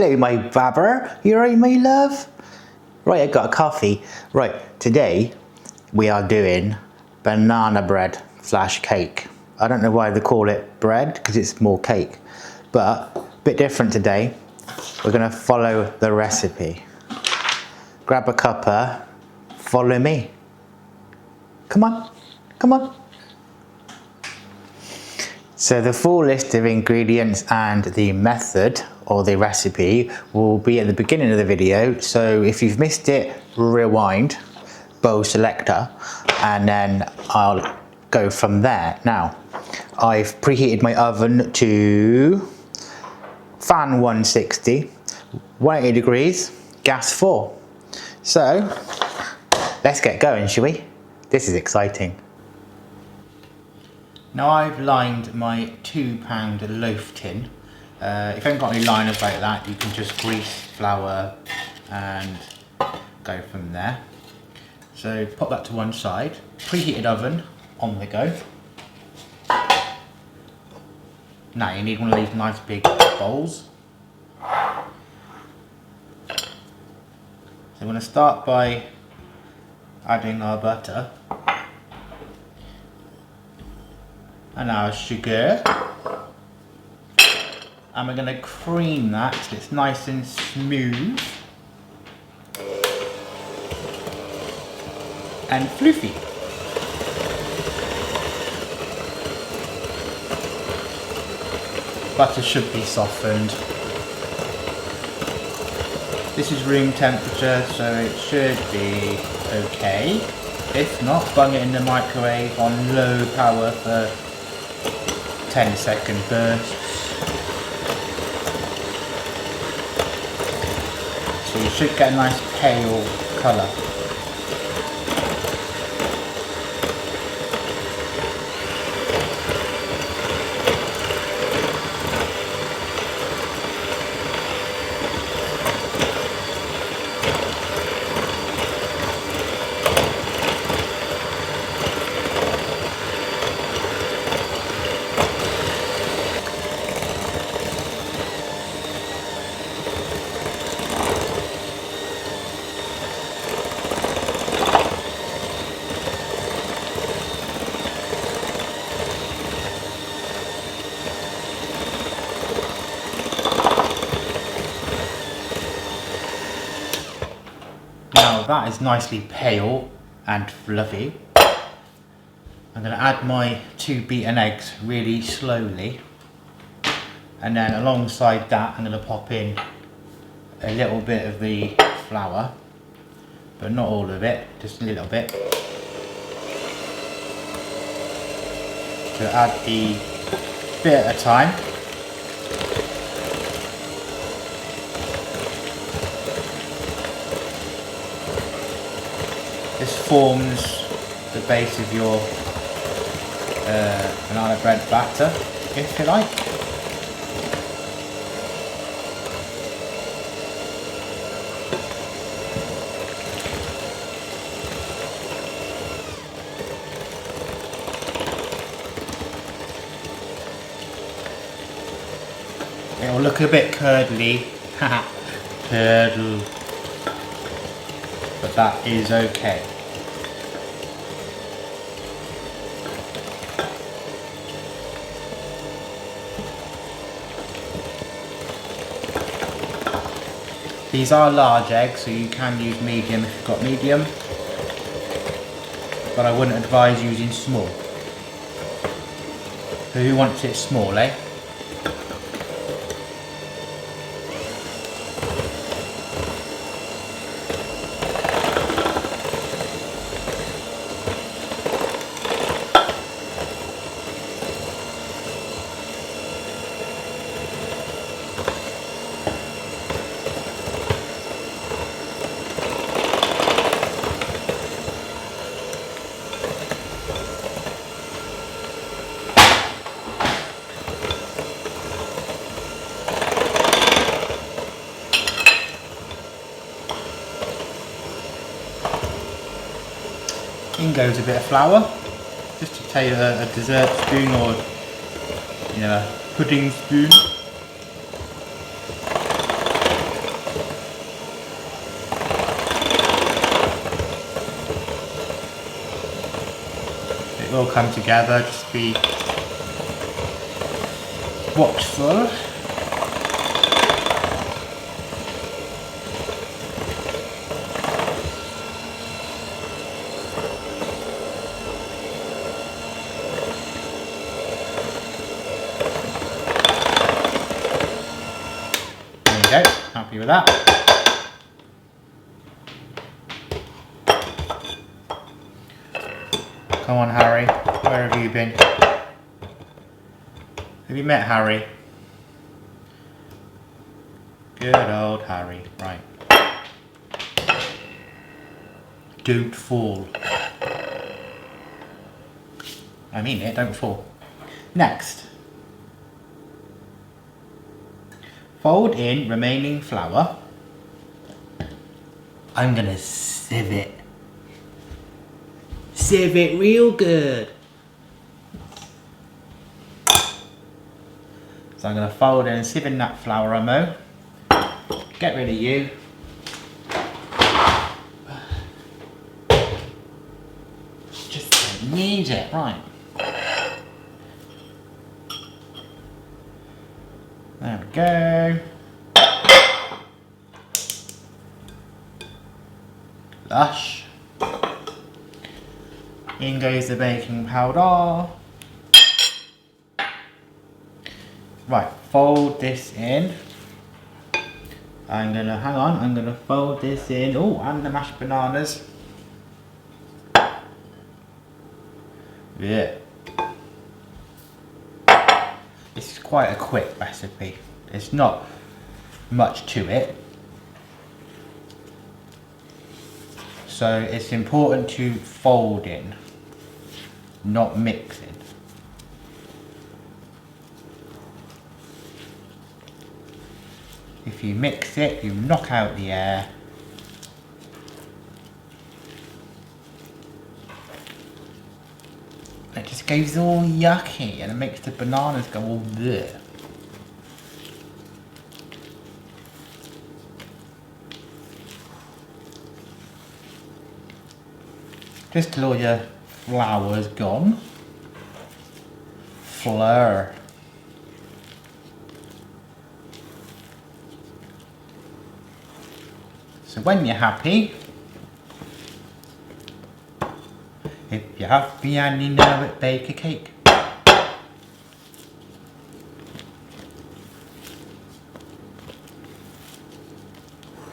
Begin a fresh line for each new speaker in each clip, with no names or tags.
Hello, my babber. You alright, my love? Right, I got a coffee. Right, today we are doing banana bread / cake. I don't know why they call it bread, because it's more cake. But a bit different today. We're going to follow the recipe. Grab a cuppa, follow me. Come on, come on. So the full list of ingredients and the method or the recipe will be at the beginning of the video. So if you've missed it, rewind, bowl selector, and then I'll go from there. Now, I've preheated my oven to fan 160, 180 degrees, gas 4. So let's get going, shall we? This is exciting. Now I've lined my £2 loaf tin. If you haven't got any liners like that, you can just grease, flour and go from there. So pop that to one side. Preheated oven on the go. Now you need one of these nice big bowls. So I'm going to start by adding our butter. And our sugar, and we're going to cream that so it's nice and smooth and fluffy. Butter should be softened. This is room temperature, so it should be okay. If not, bung it in the microwave on low power for 10-second bursts. So you should get a nice pale colour. Now that is nicely pale and fluffy. I'm going to add my 2 beaten eggs really slowly, and then alongside that I'm going to pop in a little bit of the flour, but not all of it, just a little bit. So add a bit at a time. This forms the base of your banana bread batter, if you like. It will look a bit curdly, curdle, but that is okay. These are large eggs, so you can use medium if you've got medium, but I wouldn't advise using small. So who wants it small, eh? In goes a bit of flour, just to take a dessert spoon or a pudding spoon. will come together, just be watchful. There you go, happy with that. Come on, Harry, where have you been? Have you met Harry? Good old Harry, right. Don't fall. I mean it, don't fall. Next. Fold in remaining flour. I'm gonna sieve it. Sieve it real good. So I'm going to fold in and sieve in that flour, Mo. Get rid of you. Just don't need it, right. There we go. Lush. In goes the baking powder. Right, fold this in. I'm gonna fold this in. Oh, and the mashed bananas. Yeah. This is quite a quick recipe. It's not much to it. So it's important to fold in, not mixing. If you mix it, you knock out the air. It just goes all yucky and it makes the bananas go all bleh. Just till all your flour's gone. Flour. So when you're happy, if you're happy and you know it, bake a cake.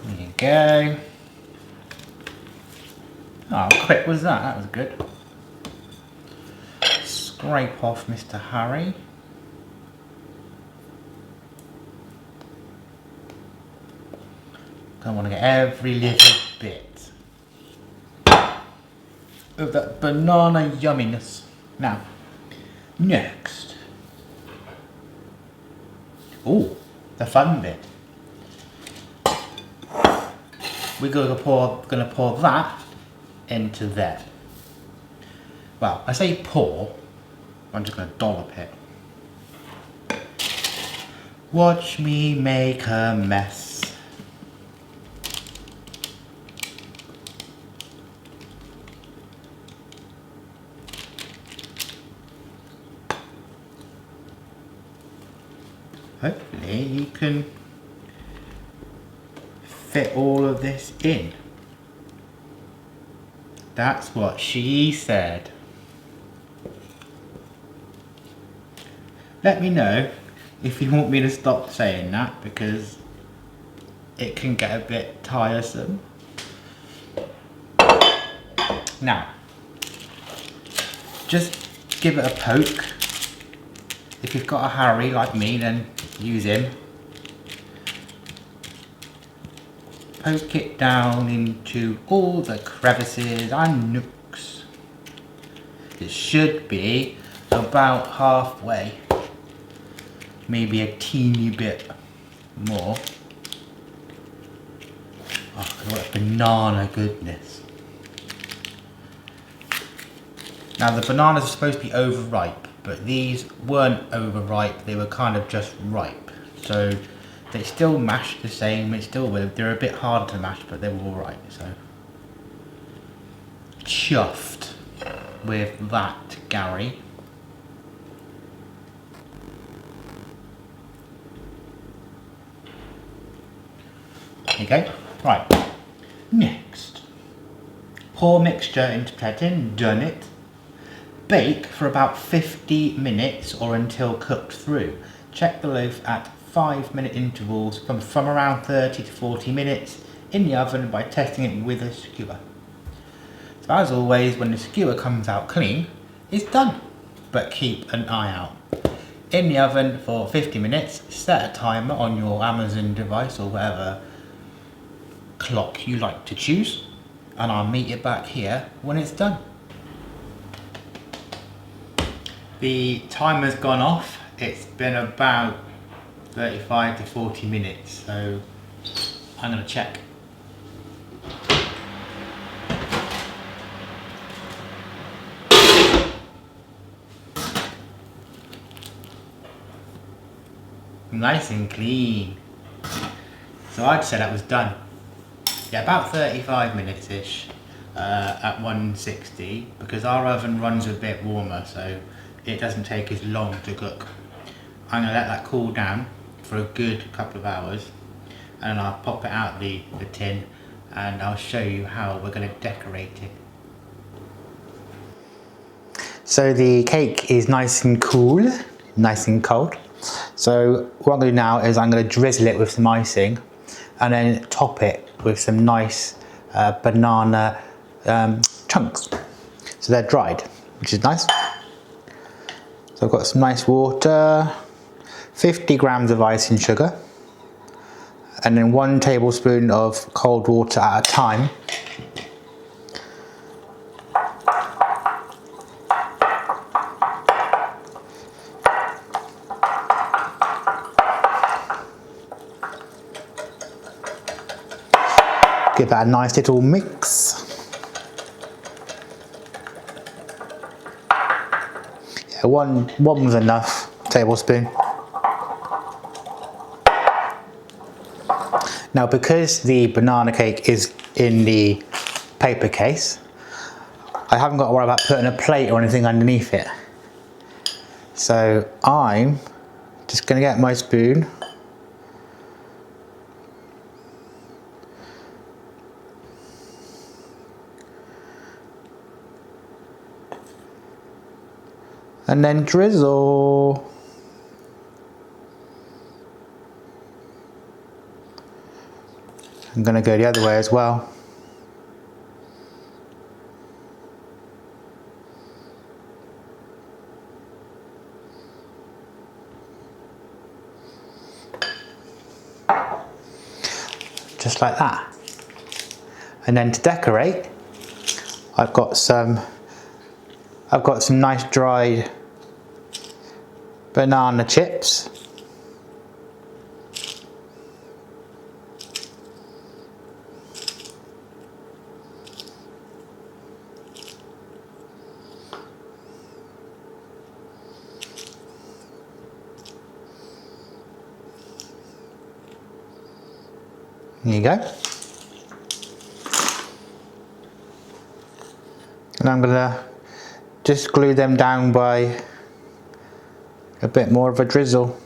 There you go. Oh, how quick was that? That was good. Scrape off Mr. Harry. I want to get every little bit of that banana yumminess. Now, next. Oh, the fun bit. We're gonna pour that into there. Well, I say pour, I'm just gonna dollop it. Watch me make a mess. Hopefully you can fit all of this in. That's what she said. Let me know if you want me to stop saying that, because it can get a bit tiresome. Now, just give it a poke. If you've got a Harry like me, then use him. Poke it down into all the crevices and nooks. It should be about halfway. Maybe a teeny bit more. Oh, what banana goodness. Now the bananas are supposed to be overripe, but these weren't overripe, they were kind of just ripe. So they still mashed the same, they're a bit harder to mash, but they were alright, so. Chuffed. with that, Gary. There you go. Right. Next, pour mixture into plate tin. Done it. Bake for about 50 minutes or until cooked through. Check the loaf at 5-minute intervals from around 30 to 40 minutes in the oven by testing it with a skewer. So as always, when the skewer comes out clean, it's done. But keep an eye out. In the oven for 50 minutes, set a timer on your Amazon device or whatever clock you like to choose, and I'll meet you back here when it's done. The timer's gone off. It's been about 35 to 40 minutes, so I'm going to check. Nice and clean. So I'd say that was done. Yeah, about 35 minutes ish at 160, because our oven runs a bit warmer, so it doesn't take as long to cook. I'm going to let that cool down for a good couple of hours, and then I'll pop it out the tin and I'll show you how we're going to decorate it. So the cake is nice and cool, nice and cold. So what I'm going to do now is I'm going to drizzle it with some icing and then top it with some nice banana chunks. So they're dried, which is nice. So I've got some nice water, 50 grams of icing sugar, and then 1 tablespoon of cold water at a time. Give that a nice little mix. Yeah, one was enough tablespoon. Now, because the banana cake is in the paper case, I haven't got to worry about putting a plate or anything underneath it. So I'm just going to get my spoon. And then drizzle. I'm going to go the other way as well. Just like that. And then to decorate, I've got some nice dried banana chips. There you go. And I'm gonna just glue them down by a bit more of a drizzle.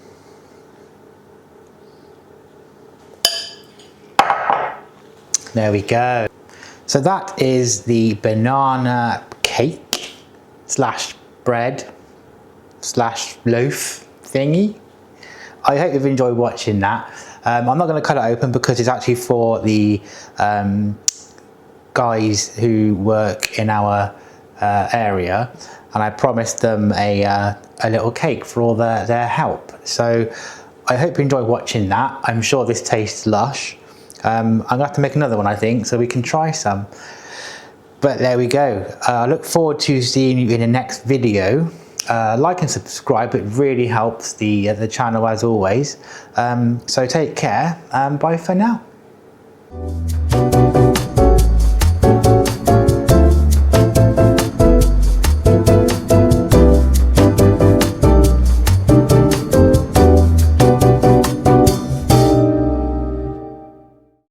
There we go. So that is the banana cake slash bread slash loaf thingy. I hope you've enjoyed watching that. I'm not going to cut it open because it's actually for the guys who work in our area, and I promised them a little cake for all their help. So I hope you enjoyed watching that. I'm sure this tastes lush. I'm going to have to make another one, I think, so we can try some. But there we go. I look forward to seeing you in the next video. Like and subscribe, it really helps the channel as always. So take care and bye for now.